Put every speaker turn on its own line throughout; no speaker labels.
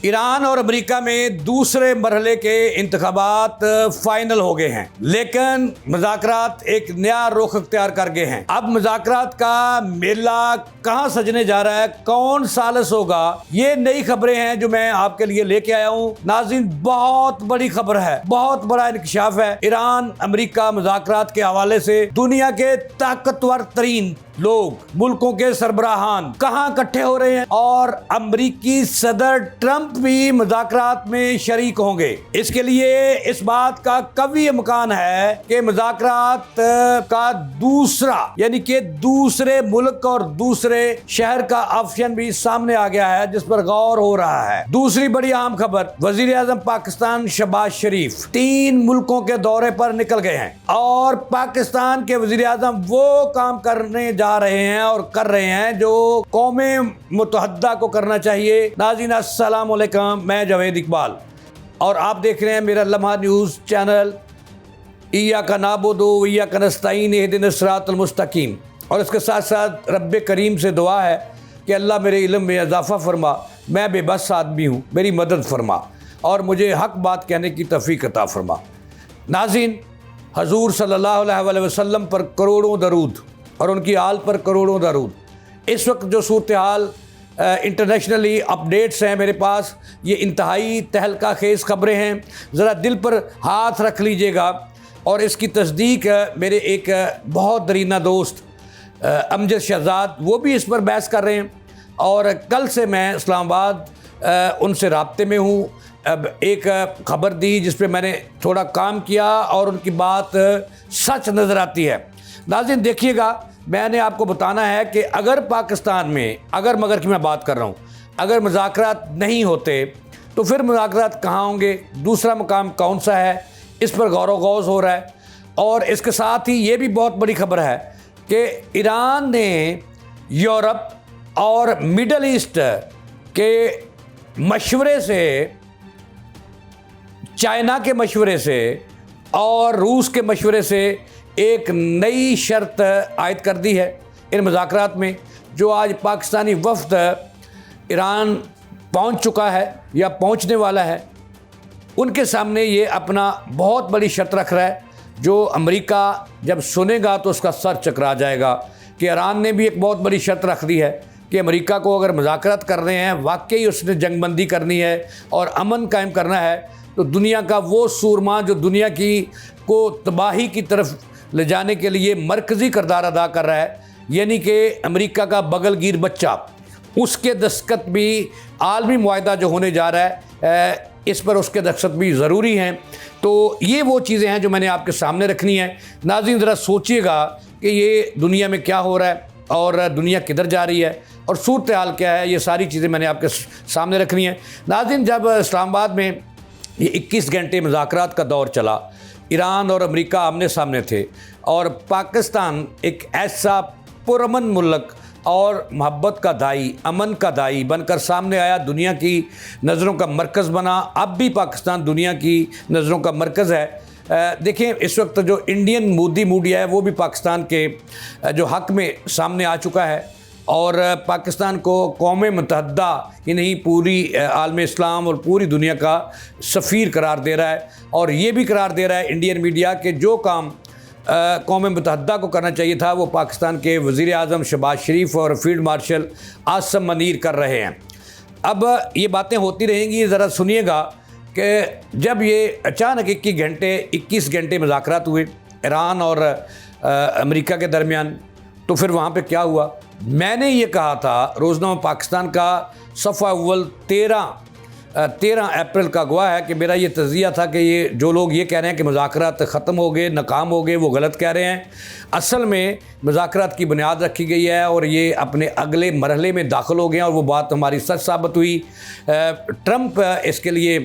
Iran और America में दूसरे मरहले के इंतखाबात फाइनल हो गए हैं, लेकिन मुज़ाकरात एक नया रुख अख्तियार कर गए हैं। अब मुज़ाकरात का मेला कहां सजने जा रहा है, कौन सालिस होगा, ये नई खबरें हैं जो मैं आपके लिए लेके आया हूं। नाज़रीन, बहुत बड़ी खबर है, बहुत बड़ा इंकशाफ है। ईरान अमेरिका मुज़ाकरात के हवाले से दुनिया के ताकतवर तरीन लोग, मुल्कों के सरबराहान कहां इकट्ठे हो रहे हैं और अमरीकी सदर ट्रंप भी मुज़ाकरात में शरीक होंगे। इसके लिए इस बात का कवी इम्कान है कि मुज़ाकरात का दूसरा यानी कि दूसरे मुल्क और दूसरे शहर का ऑप्शन भी सामने आ गया है, जिस पर गौर हो रहा है। दूसरी बड़ी अहम खबर, वजीर आज़म पाकिस्तान शहबाज शरीफ 3 मुल्कों के दौरे पर निकल गए हैं और पाकिस्तान के वजीर आज़म वो काम करने जा रहे हैं और कर रहे हैं जो कौमे मुत्तहदा को करना चाहिए। नाज़रीन अस्सलाम वालेकुम, मैं जावेद इकबाल और आप देख रहे हैं मेरा लम्हा न्यूज़ चैनल। इय्याका नअबुदु व इय्याका नस्तईन इहदिनस सिरातल मुस्तकीम। और इसके साथ साथ रब्बे करीम से दुआ है कि अल्लाह मेरे इल्म में इजाफ़ा फरमा, मैं बेबस आदमी हूँ, मेरी मदद फरमा और मुझे हक बात कहने की तौफीक अता फरमा। नाज़रीन, हजूर सल्लल्लाहु अलैहि वसल्लम पर करोड़ों दरूद और उनकी आल पर करोड़ों दरूद। इस वक्त जो सूरत हाल इंटरनेशनली अपडेट्स हैं मेरे पास, ये इंतहाई तहलका खेज़ खबरें हैं। ज़रा दिल पर हाथ रख लीजिएगा और इसकी तस्दीक मेरे एक बहुत दरीना दोस्त अमजद शहजाद वो भी इस पर बहस कर रहे हैं और कल से मैं इस्लामाबाद उनसे राब्ते में हूँ। अब एक खबर दी जिस पे मैंने थोड़ा काम किया और उनकी बात सच नज़र आती है। नाज़रीन देखिएगा, मैंने आपको बताना है कि अगर पाकिस्तान में अगर मगर की मैं बात कर रहा हूँ, अगर मुज़ाकरात नहीं होते तो फिर मुज़ाकरात कहाँ होंगे, दूसरा मकाम कौन सा है, इस पर गौर गौज़ हो रहा है। और इसके साथ ही ये भी बहुत बड़ी खबर है कि ईरान ने यूरोप और मिडल ईस्ट के मशवरे से, चाइना के मशवरे से और रूस के मशवरे से एक नई शर्त आयद कर दी है इन मुज़ाकरात में। जो आज पाकिस्तानी वफ़द ईरान पहुंच चुका है या पहुंचने वाला है, उनके सामने ये अपना बहुत बड़ी शर्त रख रहा है जो अमेरिका जब सुनेगा तो उसका सर चकरा जाएगा कि ईरान ने भी एक बहुत बड़ी शर्त रख दी है कि अमेरिका को अगर मुज़ाकरात कर रहे हैं, वाकई उसने जंगबंदी करनी है और अमन कायम करना है, तो दुनिया का वो सूरमा जो दुनिया की को तबाही की तरफ ले जाने के लिए मरकज़ी किरदार अदा कर रहा है, यानी कि अमेरिका का बगलगीर बच्चा, उसके दस्तखत भी आलमी मुआहदा जो होने जा रहा है इस पर उसके दस्तखत भी ज़रूरी हैं। तो ये वो चीज़ें हैं जो मैंने आपके सामने रखनी है। नाज़रीन, ज़रा सोचिएगा कि ये दुनिया में क्या हो रहा है और दुनिया किधर जा रही है और सूरत हाल क्या है, ये सारी चीज़ें मैंने आपके सामने रखनी है। नाज़रीन, जब इस्लामाबाद में ये 21 घंटे मुज़ाकरात का दौर चला, ईरान और अमेरिका आमने सामने थे और पाकिस्तान एक ऐसा पुरअमन मुल्क और मोहब्बत का दाई, अमन का दाई बनकर सामने आया, दुनिया की नज़रों का मरकज़ बना। अब भी पाकिस्तान दुनिया की नज़रों का मरकज़ है। देखें, इस वक्त जो इंडियन मोदी मीडिया है वो भी पाकिस्तान के जो हक़ में सामने आ चुका है और पाकिस्तान को कौमे मुत्तहदा ही नहीं पूरी आलम इस्लाम और पूरी दुनिया का सफ़ीर करार दे रहा है। और ये भी करार दे रहा है इंडियन मीडिया के जो काम कौमे मुत्तहदा को करना चाहिए था वो पाकिस्तान के वज़ीर आज़म शहबाज शरीफ और फील्ड मार्शल आसिम मनीर कर रहे हैं। अब ये बातें होती रहेंगी, ज़रा सुनिएगा कि जब ये अचानक 21 घंटे मुज़ाकरात हुए ईरान और अमेरिका के दरमियान, तो फिर वहाँ पे क्या हुआ। मैंने ये कहा था, रोज़नामा पाकिस्तान का सफ़ा अव्वल 13 अप्रैल का गवाह है कि मेरा ये तज़िया था कि ये जो लोग ये कह रहे हैं कि मुज़ाकरात ख़त्म हो गए, नाकाम हो गए, वो गलत कह रहे हैं। असल में मुज़ाकरात की बुनियाद रखी गई है और ये अपने अगले मरहले में दाखिल हो गए और वो बात हमारी सच साबित हुई। ट्रंप इसके लिए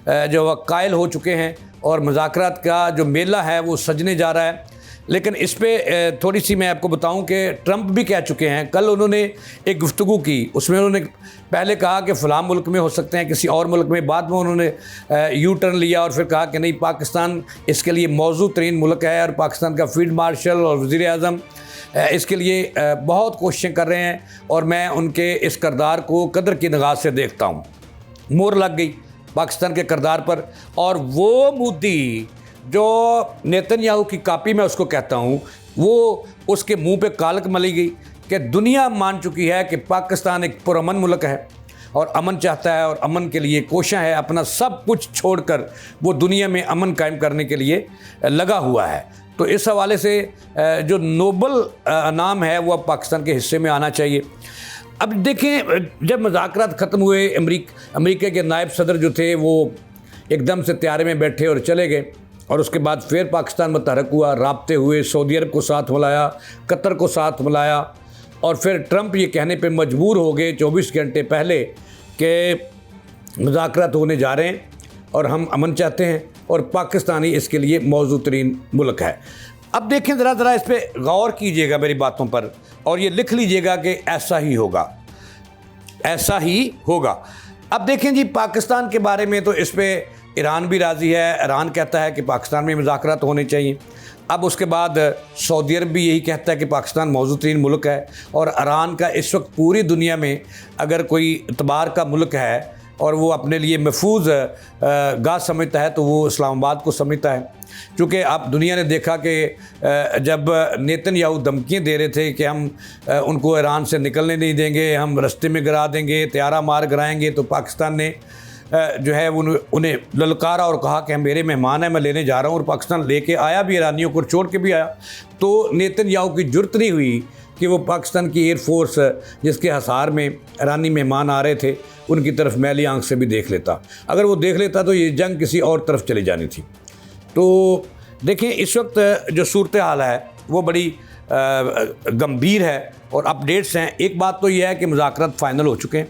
जो कायल हो चुके हैं और मुज़ाकरात का जो मेला है वो सजने जा रहा है। लेकिन इस पे थोड़ी सी मैं आपको बताऊं कि ट्रंप भी कह चुके हैं। कल उन्होंने एक गुफ्तगू की, उसमें उन्होंने पहले कहा कि फ़लाँ मुल्क में हो सकते हैं, किसी और मुल्क में, बाद में उन्होंने यू टर्न लिया और फिर कहा कि नहीं, पाकिस्तान इसके लिए मौजूद तरीन मुल्क है और पाकिस्तान का फील्ड मार्शल और वज़ीर आज़म इसके लिए बहुत कोशिशें कर रहे हैं और मैं उनके इस किरदार को कदर की निगाह से देखता हूँ। मोहर लग गई पाकिस्तान के किरदार पर। और वो मोदी जो नेतन्याहू की कापी मैं उसको कहता हूँ, वो उसके मुंह पे कालक मली गई कि दुनिया मान चुकी है कि पाकिस्तान एक पुरअमन मुल्क है और अमन चाहता है और अमन के लिए कोशिश है, अपना सब कुछ छोड़कर वो दुनिया में अमन कायम करने के लिए लगा हुआ है। तो इस हवाले से जो नोबल नाम है वो अब पाकिस्तान के हिस्से में आना चाहिए। अब देखें, जब मुज़ाकरात ख़त्म हुए, अमेरिका के नायब सदर जो थे वो एकदम से तैयारे में बैठे और चले गए, और उसके बाद फिर पाकिस्तान मुतहरक हुआ, राब्ते हुए, सऊदी अरब को साथ मिलाया, कतर को साथ मिलाया, और फिर ट्रंप ये कहने पे मजबूर हो गए 24 घंटे पहले कि मुज़ाकरात होने जा रहे हैं और हम अमन चाहते हैं और पाकिस्तान ही इसके लिए मौजूद तरीन मुल्क है। अब देखें, ज़रा इस पर गौर कीजिएगा मेरी बातों पर, और ये लिख लीजिएगा कि ऐसा ही होगा, ऐसा ही होगा। अब देखें जी, पाकिस्तान के बारे में तो इस पर ईरान भी राज़ी है। ईरान कहता है कि पाकिस्तान में मुज़ाकरात होने चाहिए। अब उसके बाद सऊदी अरब भी यही कहता है कि पाकिस्तान मौजूद तरीन मुल्क है, और ईरान का इस वक्त पूरी दुनिया में अगर कोई इतबार का मुल्क है और वो अपने लिए महफूज गाह समझता है तो वो इस्लामाबाद को समझता है। क्योंकि आप दुनिया ने देखा कि जब नेतन्याहू धमकियाँ दे रहे थे कि हम उनको ईरान से निकलने नहीं देंगे, हम रास्ते में गिरा देंगे, त्यारा मार गिराएंगे, तो पाकिस्तान ने जो है उन्हें ललकारा और कहा कि हम मेरे मेहमान हैं, मैं लेने जा रहा हूँ, और पाकिस्तान लेके आया भी, ईरानियों को छोड़ के भी आया। तो नेतन्याहू की जुर्त नहीं हुई कि वो पाकिस्तान की एयरफोर्स जिसके हसार में ईरानी मेहमान आ रहे थे उनकी तरफ मैली आंख से भी देख लेता। अगर वो देख लेता तो ये जंग किसी और तरफ चली जानी थी। तो देखें, इस वक्त जो सूरत हाल है वो बड़ी गंभीर है और अपडेट्स हैं। एक बात तो यह है कि मुज़ाकरात फ़ाइनल हो चुके हैं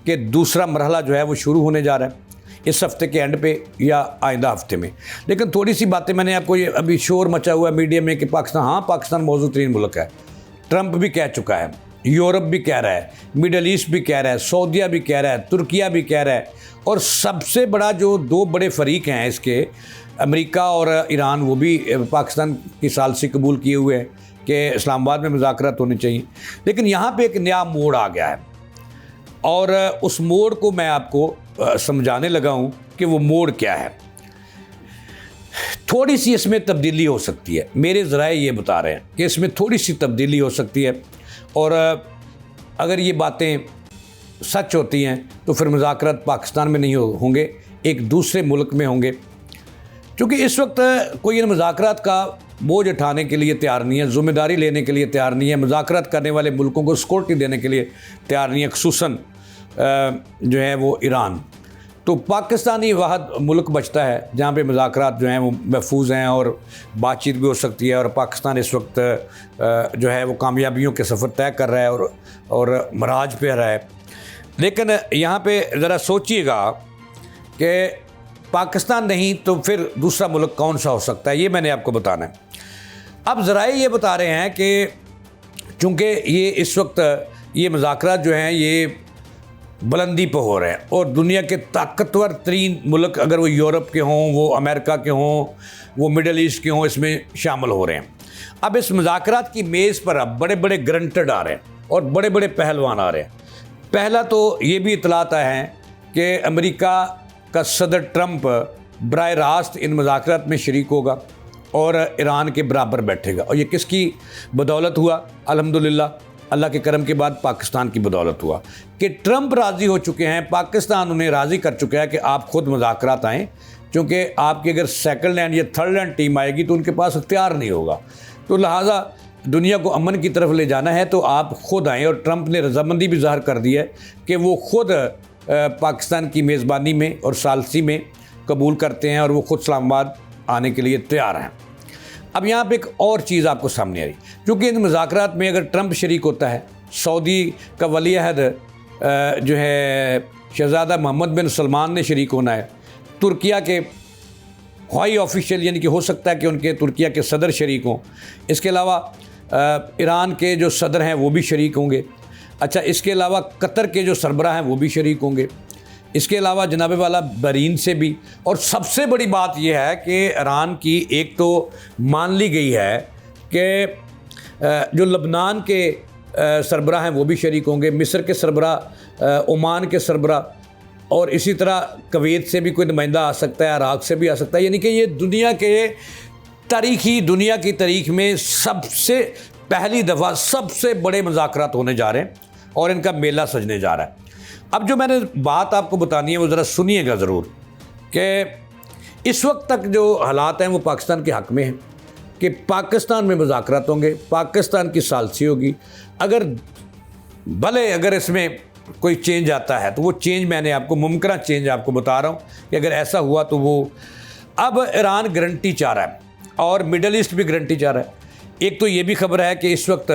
कि दूसरा मरहला जो है वो शुरू होने जा रहा है इस हफ्ते के एंड पे या आइंदा हफ्ते में। लेकिन थोड़ी सी बातें मैंने आपको, ये अभी शोर मचा हुआ है मीडिया में कि पाकिस्तान मौजूद तरीन मुल्क है। ट्रंप भी कह चुका है, यूरोप भी कह रहा है, मिडल ईस्ट भी कह रहा है, सऊदीया भी कह रहा है, तुर्किया भी कह रहा है, और सबसे बड़ा जो दो बड़े फरीक हैं इसके, अमेरिका और ईरान, वो भी पाकिस्तान की सालसी कबूल किए हुए हैं कि इस्लामाबाद में मुज़ाकरात होने चाहिए। लेकिन यहाँ पे एक नया मोड़ आ गया है और उस मोड़ को मैं आपको समझाने लगा हूँ कि वो मोड़ क्या है। थोड़ी सी इसमें तब्दीली हो सकती है, मेरे ज़राए ये बता रहे हैं कि इसमें थोड़ी सी तब्दीली हो सकती है, और अगर ये बातें सच होती हैं तो फिर मुज़ाकरात पाकिस्तान में नहीं होंगे, एक दूसरे मुल्क में होंगे। क्योंकि इस वक्त कोई इन मुज़ाकरात का बोझ उठाने के लिए तैयार नहीं है, ज़िम्मेदारी लेने के लिए तैयार नहीं है, मुज़ाकरात करने वाले मुल्कों को सिक्योरिटी देने के लिए तैयार नहीं है, ख़ुसूसन जो है वो ईरान। तो पाकिस्तान ही वाहद मुल्क बचता है जहाँ पे मुज़ाकरात जो हैं वो महफूज हैं और बातचीत भी हो सकती है, और पाकिस्तान इस वक्त जो है वो कामयाबियों के सफ़र तय कर रहा है और मराज पे रहा है। लेकिन यहाँ पे ज़रा सोचिएगा कि पाकिस्तान नहीं तो फिर दूसरा मुल्क कौन सा हो सकता है, ये मैंने आपको बताना है। अब ज़राए ये बता रहे हैं कि चूँकि ये इस वक्त ये मुज़ाकरात जो हैं ये बुलंदी पर हो रहे हैं और दुनिया के ताकतवर तरीन मुल्क, अगर वो यूरोप के हों, वो अमेरिका के हों, वो मिडल ईस्ट के हों, इसमें शामिल हो रहे हैं। अब इस मुज़ाकरात की मेज़ पर अब बड़े बड़े ग्रंटेड आ रहे हैं और बड़े बड़े पहलवान आ रहे हैं। पहला तो ये भी इतलात आए हैं कि अमेरिका का सदर ट्रंप बराह रास्त इन मुज़ाकरात में शरीक होगा और ईरान के बराबर बैठेगा, और ये किसकी बदौलत हुआ? अल्हम्दुलिल्लाह, अल्लाह के करम के बाद पाकिस्तान की बदौलत हुआ कि ट्रंप राज़ी हो चुके हैं, पाकिस्तान उन्हें राज़ी कर चुका है कि आप खुद मुज़ाकरात आएँ, क्योंकि आपकी अगर सेकंड हैंड या थर्ड हैंड टीम आएगी तो उनके पास इख्तियार नहीं होगा। तो लिहाजा दुनिया को अमन की तरफ ले जाना है तो आप खुद आएँ, और ट्रंप ने रजामंदी भी ज़ाहिर कर दी है कि वो खुद पाकिस्तान की मेज़बानी में और सालसी में कबूल करते हैं और वो खुद इस्लामाबाद आने के लिए तैयार हैं। अब यहाँ पे एक और चीज़ आपको सामने आई, क्योंकि इन मुज़ाकरात में अगर ट्रंप शरीक होता है, सऊदी का वली अहद जो है शहज़ादा मोहम्मद बिन सलमान ने शरीक होना है, तुर्किया के हवाई ऑफिशियल यानी कि हो सकता है कि उनके तुर्किया के सदर शरीक हों, इसके अलावा ईरान के जो सदर हैं वो भी शरीक होंगे। अच्छा, इसके अलावा कतर के जो सरबराह हैं वो भी शरीक होंगे, इसके अलावा जनाब वाला बहरीन से भी। और सबसे बड़ी बात यह है कि ईरान की एक तो मान ली गई है कि जो लबनान के सरबराह हैं वो भी शरीक होंगे, मिस्र के सरबराह, ओमान के सरबराह, और इसी तरह कुवैत से भी कोई नुमाइंदा आ सकता है, इराक़ से भी आ सकता है। यानी कि ये दुनिया की तारीख में सबसे पहली दफ़ा सबसे बड़े मुज़ाकरात होने जा रहे हैं और इनका मेला सजने जा रहा है। अब जो मैंने बात आपको बतानी है वो ज़रा सुनिएगा ज़रूर, कि इस वक्त तक जो हालात हैं वो पाकिस्तान के हक़ में हैं कि पाकिस्तान में मुज़ाकरात होंगे, पाकिस्तान की सालसी होगी। अगर इसमें कोई चेंज आता है तो वो चेंज मैंने आपको मुमकिन चेंज आपको बता रहा हूँ कि अगर ऐसा हुआ तो वो अब ईरान गारंटी चाह रहा है और मिडल ईस्ट भी गारंटी चाह रहा है। एक तो ये भी खबर है कि इस वक्त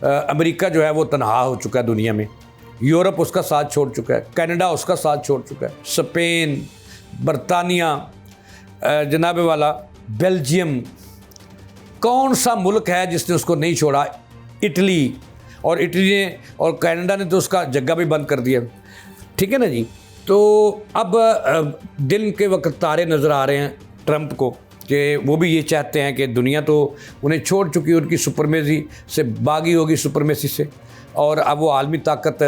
अमेरिका जो है वो तनहा हो चुका है दुनिया में, यूरोप उसका साथ छोड़ चुका है, कनाडा उसका साथ छोड़ चुका है, स्पेन, बरतानिया, जनाबे वाला बेल्जियम, कौन सा मुल्क है जिसने उसको नहीं छोड़ा? इटली, और इटली ने और कनाडा ने तो उसका जगह भी बंद कर दिया। ठीक है ना जी। तो अब दिन के वक्त तारे नज़र आ रहे हैं ट्रंप को कि वो भी ये चाहते हैं कि दुनिया तो उन्हें छोड़ चुकी है, उनकी सुपरमेसी से बागी होगी, सुपरमेसी से, और अब वो आलमी ताकत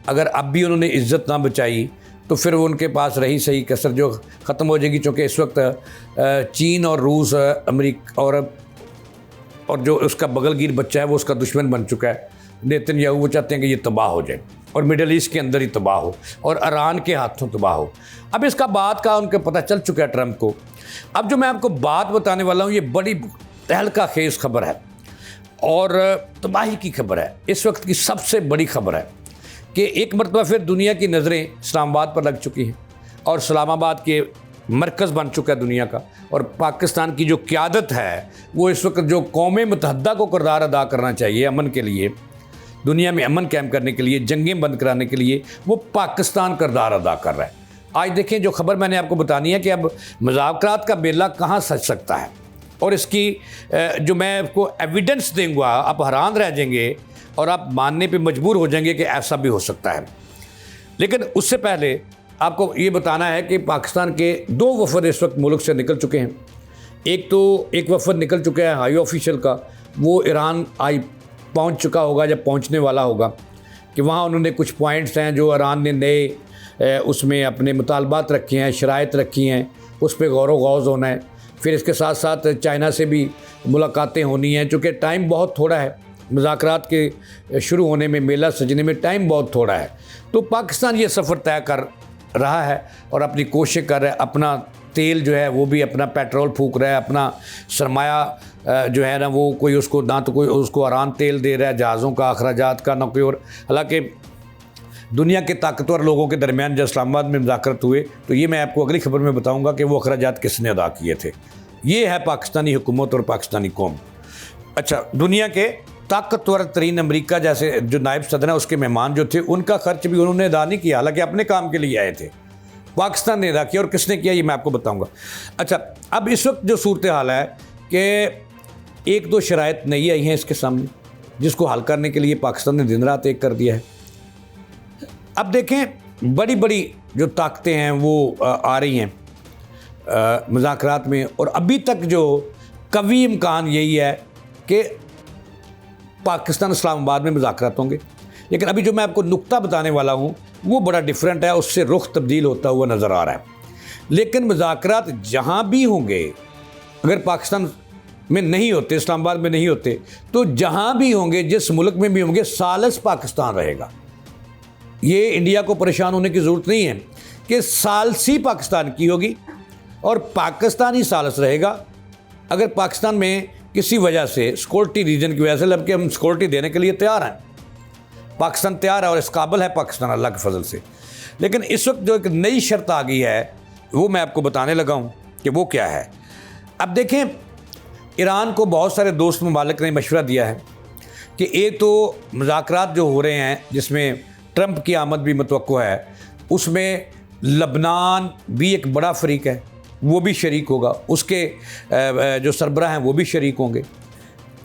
अगर अब भी उन्होंने इज़्ज़त ना बचाई तो फिर वो उनके पास रही सही कसर जो ख़त्म हो जाएगी। चूँकि इस वक्त चीन और रूस, अमेरिका और जो उसका बगलगीर बच्चा है वो उसका दुश्मन बन चुका है। नेतन्याहू वो चाहते हैं कि ये तबाह हो जाए और मिडल ईस्ट के अंदर ही तबाह हो और ईरान के हाथों तबाह हो। अब इसका बात का उनके पता चल चुका है ट्रंप को। अब जो मैं आपको बात बताने वाला हूँ ये बड़ी तहलका खेज खबर है और तबाही की खबर है, इस वक्त की सबसे बड़ी खबर है कि एक मरतबा फिर दुनिया की नज़रें इस्लामाबाद पर लग चुकी हैं और इस्लामाबाद के मरकज़ बन चुका है दुनिया का। और पाकिस्तान की जो क़यादत है वो इस वक्त जो कौम मुत्तहदा को किरदार अदा करना चाहिए अमन के लिए, दुनिया में अमन कायम करने के लिए, जंगें बंद कराने के लिए, वो पाकिस्तान किरदार अदा कर रहा है। आज देखें जो खबर मैंने आपको बतानी है कि अब मुज़ाकरात का बेला कहाँ सज सकता है और इसकी जो मैं आपको एविडेंस दूंगा आप हैरान रह जाएंगे और आप मानने पे मजबूर हो जाएंगे कि ऐसा भी हो सकता है। लेकिन उससे पहले आपको ये बताना है कि पाकिस्तान के 2 वफद इस वक्त मुल्क से निकल चुके हैं। एक वफद निकल चुका है हाई ऑफिशियल का, वो ईरान पहुंच चुका होगा जब पहुंचने वाला होगा, कि वहाँ उन्होंने कुछ पॉइंट्स हैं जो ईरान ने नए उसमें अपने मुतालबात रखे हैं, शराइत रखी हैं, उस पर गौर व गौज़ होना है। फिर इसके साथ साथ चाइना से भी मुलाकातें होनी हैं, चूँकि टाइम बहुत थोड़ा है, मुज़ाकरात के शुरू होने में, मेला सजने में टाइम बहुत थोड़ा है। तो पाकिस्तान ये सफ़र तय कर रहा है और अपनी कोशिश कर रहा है, अपना तेल जो है वो भी अपना पेट्रोल फूक रहा है, अपना सरमाया जो है ना वो कोई उसको ना तो कोई उसको ईरान तेल दे रहा है जहाज़ों का, अखराजात का, ना कोई और। हालांकि दुनिया के ताकतवर लोगों के दरमियान जब इस्लामाबाद में मुज़ाकरात हुए तो ये मैं आपको अगली खबर में बताऊंगा कि वो अखराजात किसने अदा किए थे। ये है पाकिस्तानी हुकूमत और पाकिस्तानी कौम। अच्छा, दुनिया के ताकतवर तरीन अमरीका जैसे जो नायब सदर है उसके मेहमान जो थे उनका खर्च भी उन्होंने अदा नहीं किया, हालांकि अपने काम के लिए आए थे, पाकिस्तान ने अदा किया। और किसने किया ये मैं आपको बताऊंगा। अच्छा, अब इस वक्त जो सूरत हाल है कि 1-2 शराइत नई आई हैं इसके सामने जिसको हल करने के लिए पाकिस्तान ने दिन रात एक कर दिया है। अब देखें बड़ी बड़ी जो ताकतें हैं वो आ रही हैं मुज़ाकरात में, और अभी तक जो कवी इम्कान यही है कि पाकिस्तान इस्लामाबाद में मुज़ाकरात होंगे। लेकिन अभी जो मैं आपको नुक्ता बताने वाला हूँ वो बड़ा डिफरेंट है, उससे रुख तब्दील होता हुआ नज़र आ रहा है। लेकिन मुज़ाकरात जहाँ भी होंगे, अगर पाकिस्तान में नहीं होते, इस्लामाबाद में नहीं होते, तो जहाँ भी होंगे, जिस मुल्क में भी होंगे, सालिस पाकिस्तान रहेगा। ये इंडिया को परेशान होने की ज़रूरत नहीं है कि सालसी पाकिस्तान की होगी और पाकिस्तान ही सालिस रहेगा। अगर पाकिस्तान में किसी वजह से सिक्योरिटी रीजन की वजह से, जबकि हम सिक्योरिटी देने के लिए तैयार हैं, पाकिस्तान तैयार है और इस काबिल है पाकिस्तान अल्लाह के फजल से। लेकिन इस वक्त जो एक नई शर्त आ गई है वो मैं आपको बताने लगा हूँ कि वो क्या है। अब देखें, ईरान को बहुत सारे दोस्त ममालिक ने मशवरा दिया है कि एक तो मुज़ाकरात जो हो रहे हैं जिसमें ट्रंप की आमद भी मुतवक्को है, उसमें लबनान भी एक बड़ा फ़रीक है, वो भी शरीक होगा, उसके जो सरबराह हैं वो भी शरीक होंगे।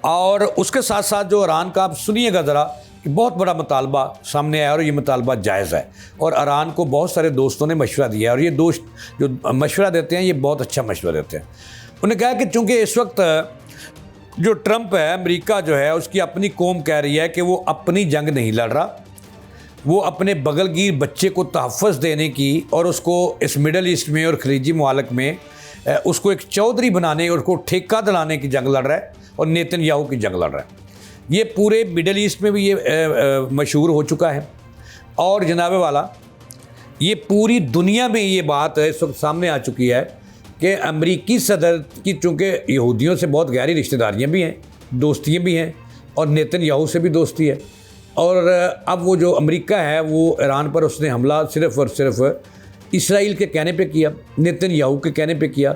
और उसके साथ साथ जो ईरान का, आप सुनिएगा ज़रा, कि बहुत बड़ा मुतालबा सामने आया और ये मुतालबा जायज़ है और ईरान को बहुत सारे दोस्तों ने मशवरा दिया है और ये दोस्त जो मशवरा देते हैं ये बहुत अच्छा मशवरा देते हैं। उन्होंने कहा कि चूँकि इस वक्त जो ट्रंप है, अमेरिका जो है, उसकी अपनी कौम कह रही है कि वो अपनी जंग नहीं लड़ रहा, वो अपने बगलगीर बच्चे को तहफ़्फ़ुज़ देने की और उसको इस मिडल ईस्ट में और खलीजी ममालिक में उसको एक चौधरी बनाने और उसको ठेका दिलाने की जंग लड़ रहा है और नेतन्याहू की जंग लड़ रहा है। ये पूरे मिडल ईस्ट में भी ये मशहूर हो चुका है और जनाब वाला ये पूरी दुनिया में ये बात इस वक्त सामने आ चुकी है कि अमरीकी सदर की चूँकि यहूदियों से बहुत गहरी रिश्तेदारियाँ भी हैं, दोस्तियाँ भी हैं और नेतन्याहू से भी दोस्ती है। और अब वो जो अमेरिका है वो ईरान पर उसने हमला सिर्फ़ और सिर्फ इसराइल के कहने पे किया, नेतन्याहू के कहने पे किया।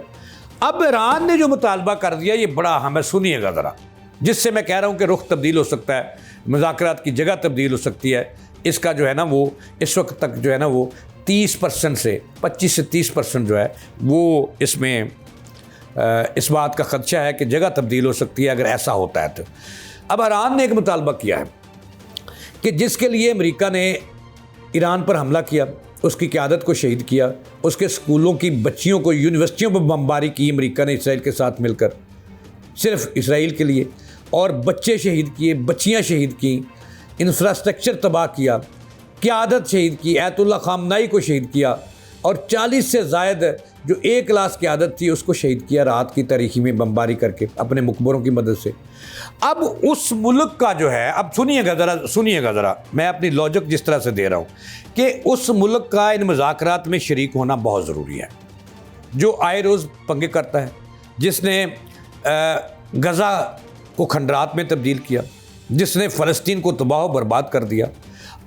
अब ईरान ने जो मुतालबा कर दिया ये बड़ा हमें सुनिएगा ज़रा, जिससे मैं कह रहा हूँ कि रुख तब्दील हो सकता है, मुज़ाकरात की जगह तब्दील हो सकती है। इसका जो है ना वो इस वक्त तक जो है ना वो 30% से 25 से 30% जो है वो इसमें इस बात का ख़दशा है कि जगह तब्दील हो सकती है अगर ऐसा होता है तो। अब ईरान ने एक मुतालबा किया है कि जिसके लिए अमेरिका ने ईरान पर हमला किया, उसकी क़यादत को शहीद किया, उसके स्कूलों की बच्चियों को, यूनिवर्सिटियों पर बमबारी की अमेरिका ने इसराइल के साथ मिलकर, सिर्फ इसराइल के लिए, और बच्चे शहीद किए, बच्चियां शहीद की, इंफ्रास्ट्रक्चर तबाह किया, क़यादत शहीद की, आयतुल्लाह ख़ामनाई को शहीद किया और 40 से ज़ायद जो एक क्लास क़यादत थी उसको शहीद किया रात की तारीखी में बमबारी करके अपने मुखबरों की मदद से। अब उस मुल्क का जो है, अब सुनिएगा ज़रा मैं अपनी लॉजिक जिस तरह से दे रहा हूँ कि उस मुल्क का इन मुज़ाकरात में शरीक होना बहुत ज़रूरी है, जो आए रोज़ पंगे करता है, जिसने गज़ा को खंडरात में तब्दील किया, जिसने फ़लस्तीन को तबाह बर्बाद कर दिया।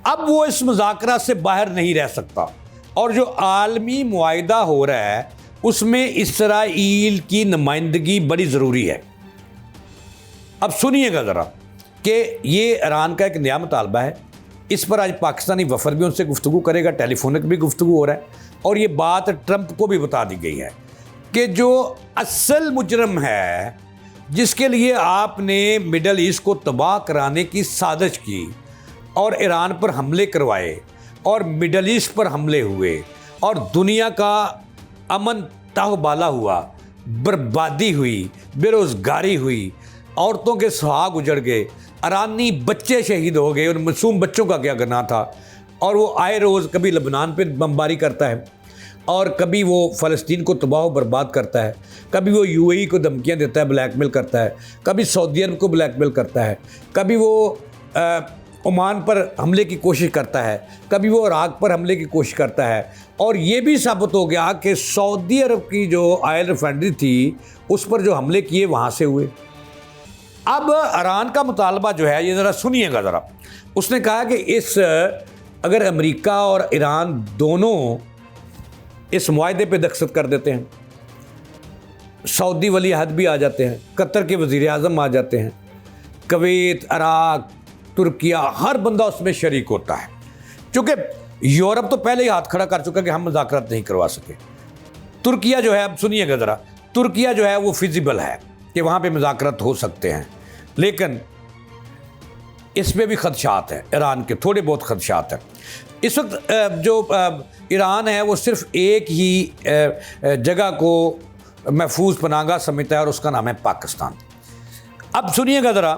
अब वो इस मुज़ाकरा से बाहर नहीं रह सकता और जो आलमी मुआहिदा हो रहा है उसमें इसराइल की नुमाइंदगी बड़ी ज़रूरी है। अब सुनिएगा ज़रा कि ये ईरान का एक नया मुतालबा है, इस पर आज पाकिस्तानी वफद भी उनसे गुफ्तगू करेगा, टेलीफोनिक भी गुफ्तगू हो रहा है और ये बात ट्रंप को भी बता दी गई है कि जो असल मुजरम है जिसके लिए आपने मिडल ईस्ट को तबाह कराने की साजिश की और ईरान पर हमले करवाए और मिडल ईस्ट पर हमले हुए और दुनिया का अमन तहबाला हुआ, बर्बादी हुई, बेरोज़गारी हुई, औरतों के सुहाग उजड़ गए, ईरानी बच्चे शहीद हो गए, उन मासूम बच्चों का क्या गुनाह था। और वो आए रोज़ कभी लबनान पे बमबारी करता है और कभी वो फ़लस्तीन को तबाह बर्बाद करता है, कभी वो यूएई को धमकियाँ देता है, ब्लैकमेल करता है, कभी सऊदी अरब को ब्लैकमेल करता है, कभी वो ओमान पर हमले की कोशिश करता है, कभी वो इराक पर हमले की कोशिश करता है। और ये भी साबित हो गया कि सऊदी अरब की जो ऑयल रिफाइनरी थी उस पर जो हमले किए वहाँ से हुए। अब ईरान का मुतालबा जो है ये ज़रा सुनिएगा ज़रा, उसने कहा कि इस अगर अमेरिका और ईरान दोनों इस मुआहदे पे दस्तखत कर देते हैं, सऊदी वली अहद भी आ जाते हैं, कतर के वज़ीर आज़म आ जाते हैं, कुवैत, इराक, तुर्किया, हर बंदा उसमें शरीक होता है। क्योंकि यूरोप तो पहले ही हाथ खड़ा कर चुका कि हम मुज़ाकरात नहीं करवा सके। तुर्किया जो है, अब सुनिएगा ज़रा, तुर्किया जो है वो फिजिबल है कि वहाँ पे मुज़ाकरात हो सकते हैं, लेकिन इसमें भी खदशात हैं, ईरान के थोड़े बहुत खदशात हैं। इस वक्त जो ईरान है वो सिर्फ एक ही जगह को महफूज पनागा समझता है और उसका नाम है पाकिस्तान। अब सुनिएगा ज़रा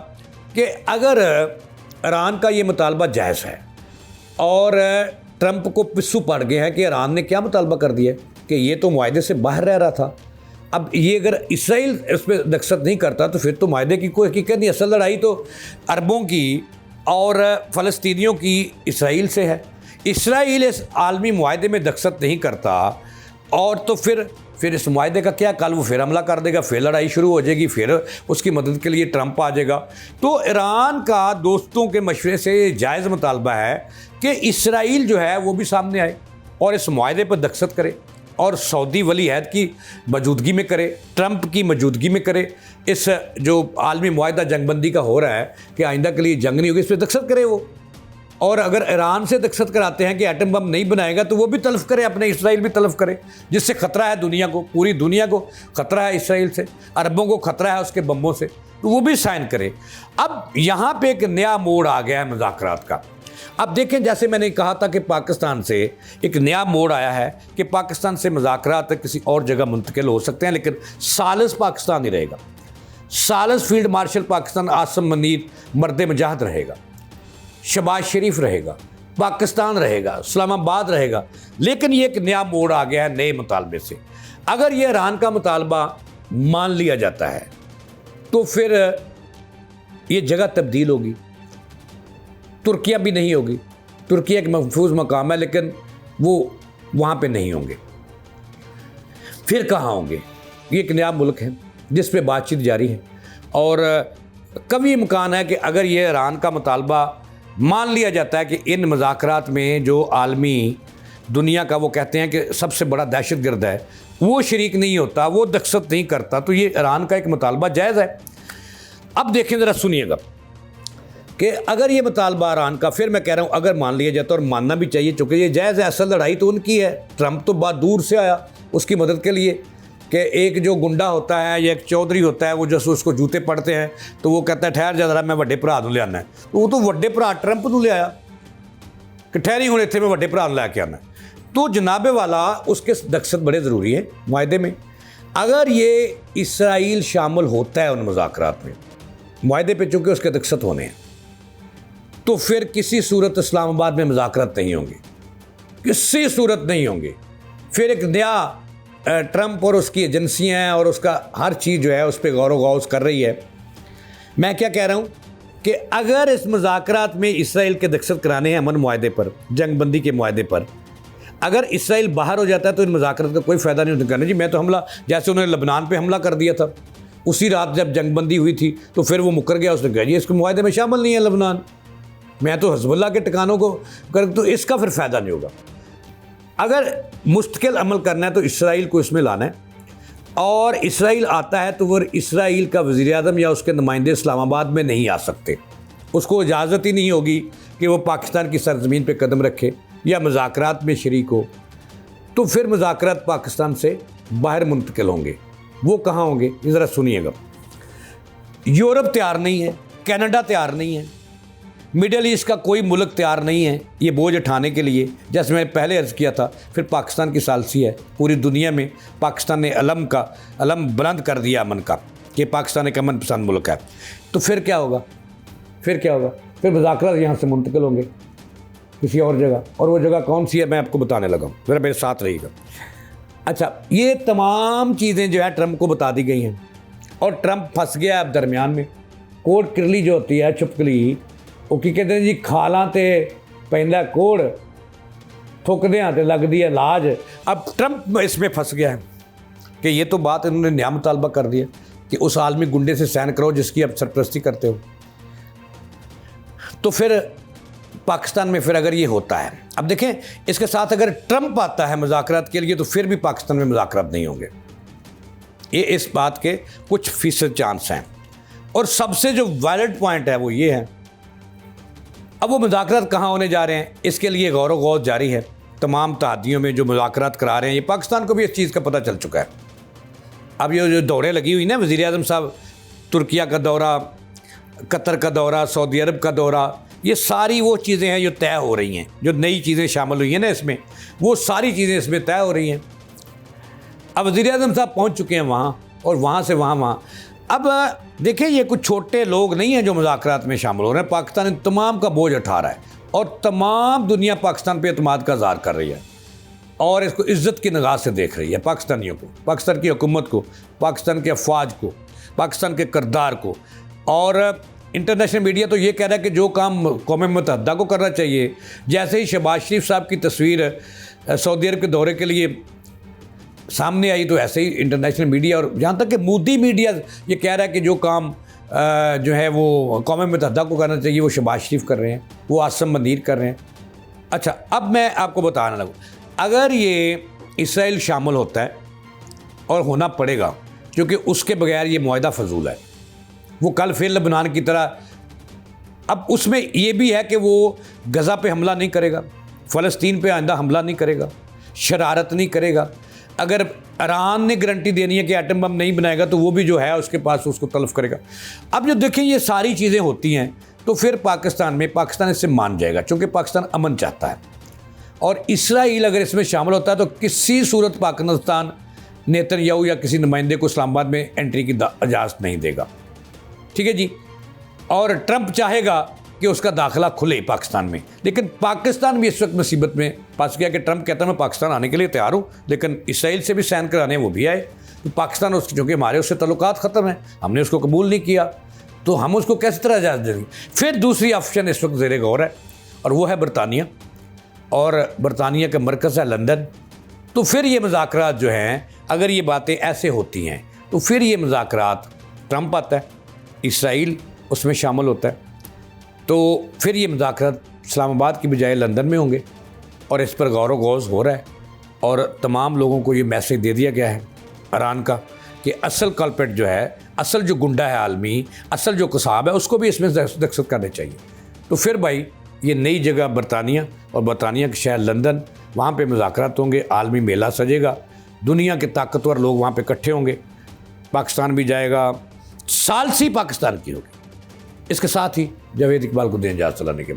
कि अगर ईरान का ये मुतालबा जायज़ है और ट्रंप को पिस्सू पड़ गए हैं कि ईरान ने क्या मुतालबा कर दिया कि ये तो मुआहदे से बाहर रह रहा था, अब ये अगर इसराइल इस पर दस्तखत नहीं करता तो फिर तो मुआहदे की कोई हकीकत नहीं। असल लड़ाई तो अरबों की और फ़लस्तीनियों की इसराइल से है। इसराइल इस आलमी मुआहदे में दस्तखत नहीं करता और तो फिर इस मुआहदे का क्या, कल वो फिर हमला कर देगा, फिर लड़ाई शुरू हो जाएगी, फिर उसकी मदद के लिए ट्रंप आ जाएगा। तो ईरान का दोस्तों के मशवरे से जायज़ मुतालबा है कि इसराइल जो है वो भी सामने आए और इस मुआहदे पर दस्तखत करे और सऊदी वली अहद की मौजूदगी में करे, ट्रंप की मौजूदगी में करे। इस जो आलमी मुआहदा जंगबंदी का हो रहा है कि आइंदा के लिए जंग नहीं होगी, इस पर दस्तखत करे वो। और अगर ईरान से दस्तखत कराते हैं कि एटम बम नहीं बनाएगा तो वो भी तलफ़ करे, अपने इसराइल भी तलफ़ करे, जिससे ख़तरा है दुनिया को, पूरी दुनिया को ख़तरा है इसराइल से, अरबों को ख़तरा है उसके बम्बों से, तो वो भी साइन करे। अब यहाँ पे एक नया मोड़ आ गया है मुज़ाकरात का। अब देखें, जैसे मैंने कहा था कि पाकिस्तान से एक नया मोड़ आया है कि पाकिस्तान से मुज़ाकरात किसी और जगह मुंतकिल हो सकते हैं, लेकिन सालिस पाकिस्तान ही रहेगा। सालिस फील्ड मार्शल पाकिस्तान आसिम मुनीर मर्द मुजाहिद रहेगा, शहबाज शरीफ रहेगा, पाकिस्तान रहेगा, इस्लामाबाद रहेगा। लेकिन ये एक नया मोड़ आ गया है नए मुतालबे से। अगर ये ईरान का मुतालबा मान लिया जाता है तो फिर ये जगह तब्दील होगी, तुर्किया भी नहीं होगी। तुर्किया एक महफूज मकाम है लेकिन वो वहाँ पे नहीं होंगे। फिर कहाँ होंगे? ये एक नया मुल्क है जिस पे बातचीत जारी है और कभी इम्कान है कि अगर ये ईरान का मुतालबा मान लिया जाता है कि इन मुज़ाकरात में जो आलमी दुनिया का वो कहते हैं कि सबसे बड़ा दहशतगर्द है, वो शरीक नहीं होता, वो दखसत नहीं करता, तो ये ईरान का एक मुतालबा जायज़ है। अब देखें ज़रा, सुनिएगा कि अगर ये मुतालबा ईरान का, फिर मैं कह रहा हूँ अगर मान लिया जाता और मानना भी चाहिए चूँकि ये जायज़ है, असल लड़ाई तो उनकी है। ट्रंप तो बहुत दूर से आया उसकी मदद के लिए कि एक जो गुंडा होता है या एक चौधरी होता है वो जैसे उसको जूते पड़ते हैं तो वो कहता है ठहर जा जरा मैं वड्डे भरा नूं ले आना है, तो वो तो वड्डे भरा ट्रंप नूं ले आया कि ठहरी हुण इत्थे मैं वड्डे भरा नूं लैके आना। तो जनाबे वाला उसके दखसत बड़े ज़रूरी है मुआहदे में। अगर ये इसराइल शामिल होता है उन मुज़ाकरात में, मुआहदे पे चूँकि उसके दखसत होने हैं, तो फिर किसी सूरत इस्लामाबाद में मुज़ाकरात नहीं होंगे, किसी सूरत नहीं होंगे। फिर एक नया ट्रंप और उसकी एजेंसियाँ और उसका हर चीज़ जो है उस पर गौर व गौस कर रही है। मैं क्या कह रहा हूँ कि अगर इस मुज़ाकरात में इसराइल के दखसत कराने हैं अमन मुआहदे पर, जंगबंदी के मुआहदे पर, अगर इसराइल बाहर हो जाता है तो इन मुज़ाकरात का कोई फ़ायदा नहीं करना जी। मैं तो हमला, जैसे उन्होंने लबनान पे हमला कर दिया था, उसी रात जब जंगबंदी हुई थी तो फिर वो मुकर गया, उसने कहा जी इसके मुआहदे में शामिल नहीं है लबनान, मैं तो हिज़्बुल्लाह के ठिकानों को कर, तो इसका फिर फ़ायदा नहीं होगा। अगर मुस्तकिल अमल करना है तो इसराइल को इसमें लाना है, और इसराइल आता है तो फिर इसराइल का वज़ीर-ए-आज़म या उसके नुमाइंदे इस्लामाबाद में नहीं आ सकते, उसको इजाज़त ही नहीं होगी कि वो पाकिस्तान की सरज़मीन पे कदम रखे या मुज़ाकरात में शरीक हो। तो फिर मुज़ाकरात पाकिस्तान से बाहर मुंतकिल होंगे। वो कहाँ होंगे? ज़रा सुनिएगा। यूरोप तैयार नहीं है, कनाडा तैयार नहीं है, मिडल ईस्ट का कोई मुल्क तैयार नहीं है ये बोझ उठाने के लिए। जैसे मैंने पहले अर्ज़ किया था, फिर पाकिस्तान की सालसी है, पूरी दुनिया में पाकिस्तान ने अलम बुलंद कर दिया अमन का कि पाकिस्तान एक अमन पसंद मुल्क है। तो फिर क्या होगा? फिर मुज़ाकरात यहाँ से मुंतकिल होंगे किसी और जगह, और वो जगह कौन सी है मैं आपको बताने लगा हूँ, ज़रा मेरे साथ रहिएगा। अच्छा, ये तमाम चीज़ें जो है ट्रंप को बता दी गई हैं और ट्रंप फंस गया अब दरमियान में। कोट किरली जो होती है छुपकली, वो की कहते हैं जी खाला ते पैंदा कोड़, थुकदियां ते लगदी है लाज। अब ट्रंप इसमें फंस गया है कि ये तो बात इन्होंने नया मुतालबा कर दिया कि उस आलमी गुंडे से सैन करो जिसकी अब सरपरस्ती करते हो। तो फिर पाकिस्तान में फिर अगर ये होता है, अब देखें इसके साथ अगर ट्रंप आता है मुज़ाकरात के लिए तो फिर भी पाकिस्तान में मुज़ाकरात नहीं होंगे। ये इस बात के कुछ फ़ीसद चांस हैं। और सबसे जो वैलिड पॉइंट है वो ये है, अब वो मुज़ाकरात कहाँ होने जा रहे हैं इसके लिए गौर व गौर जारी है। तमाम तहादियों में जो मुज़ाकरात करा रहे हैं, ये पाकिस्तान को भी इस चीज़ का पता चल चुका है। अब ये जो दौरे लगी हुई ना, वज़ीर-ए-आज़म साहब तुर्किया का दौरा, कतर का दौरा, सऊदी अरब का दौरा, ये सारी वो चीज़ें हैं जो तय हो रही हैं, जो नई चीज़ें शामिल हुई हैं ना इसमें, वो सारी चीज़ें इसमें तय हो रही हैं। अब वज़ीर-ए-आज़म साहब पहुँच चुके हैं वहाँ, और वहाँ से वहाँ। अब देखें ये कुछ छोटे लोग नहीं हैं जो मुज़ाकरात में शामिल हो रहे हैं। पाकिस्तान इन तमाम का बोझ उठा रहा है और तमाम दुनिया पाकिस्तान पे एतमाद का इज़हार कर रही है और इसको इज़्ज़त की निगाह से देख रही है, पाकिस्तानियों को, पाकिस्तान की हुकूमत को, पाकिस्तान के अफवाज को, पाकिस्तान के किरदार को। और इंटरनेशनल मीडिया तो ये कह रहा है कि जो काम कौम मुत्तहदा को करना चाहिए, जैसे ही शहबाज शरीफ साहब की तस्वीर सऊदी अरब के दौरे के लिए सामने आई तो ऐसे ही इंटरनेशनल मीडिया और यहाँ तक कि मोदी मीडिया ये कह रहा है कि जो काम जो है वो कौम मुत्तहदा को करना चाहिए वो शहबाज शरीफ कर रहे हैं, वो आसम मंदीर कर रहे हैं। अच्छा, अब मैं आपको बताने लगूँ, अगर ये इसराइल शामिल होता है, और होना पड़ेगा क्योंकि उसके बगैर ये मुआहदा फजूल है, वो कल फिर लबनान की तरह। अब उसमें ये भी है कि वो गज़ा पे हमला नहीं करेगा, फ़लस्तीन पे आइंदा हमला नहीं करेगा, शरारत नहीं करेगा। अगर ईरान ने गारंटी देनी है कि एटम बम नहीं बनाएगा तो वो भी जो है उसके पास उसको तलब करेगा। अब जो देखें ये सारी चीज़ें होती हैं तो फिर पाकिस्तान इससे मान जाएगा, क्योंकि पाकिस्तान अमन चाहता है। और इसराइल अगर इसमें शामिल होता है तो किसी सूरत पाकिस्तान नेतन्याहू या किसी नुमाइंदे को इस्लामाबाद में एंट्री की इजाज़त नहीं देगा। ठीक है जी। और ट्रंप चाहेगा कि उसका दाखिला खुले पाकिस्तान में। लेकिन पाकिस्तान भी इस वक्त मुसीबत में फंस गया कि ट्रंप कहता है मैं पाकिस्तान आने के लिए तैयार हूँ, लेकिन इसराइल से भी साइन कराने वो भी आए, तो पाकिस्तान उसके चूँकि हमारे उससे तल्लुकात ख़त्म है, हमने उसको कबूल नहीं किया, तो हम उसको कैसे तरह इजाज़त देंगे। फिर दूसरी ऑप्शन इस वक्त ज़ेरे गौर है और वो है बरतानिया, और बरतानिया का मरकज़ है लंदन। तो फिर ये मुज़ाकरात जो हैं, अगर ये बातें ऐसे होती हैं तो फिर ये मुज़ाकरात ट्रंप आता है, इसराइल उसमें शामिल होता है, तो फिर ये मुज़ाकरात इस्लामाबाद की बजाय लंदन में होंगे। और इस पर गौर व गौज़ हो रहा है और तमाम लोगों को ये मैसेज दे दिया गया है ईरान का कि असल कल्प्रिट जो है, असल जो गुंडा है आलमी, असल जो कसाब है, उसको भी इसमें दस्तखत करने चाहिए। तो फिर भाई ये नई जगह बरतानिया और बरतानिया के शहर लंदन, वहाँ पे मुज़ाकरात होंगे, आलमी मेला सजेगा, दुनिया के ताकतवर लोग वहाँ पे इकट्ठे होंगे, पाकिस्तान भी जाएगा, सालसी पाकिस्तान की होगी। इसके साथ ही जावेद इकबाल को दें इजाज़त चलाने के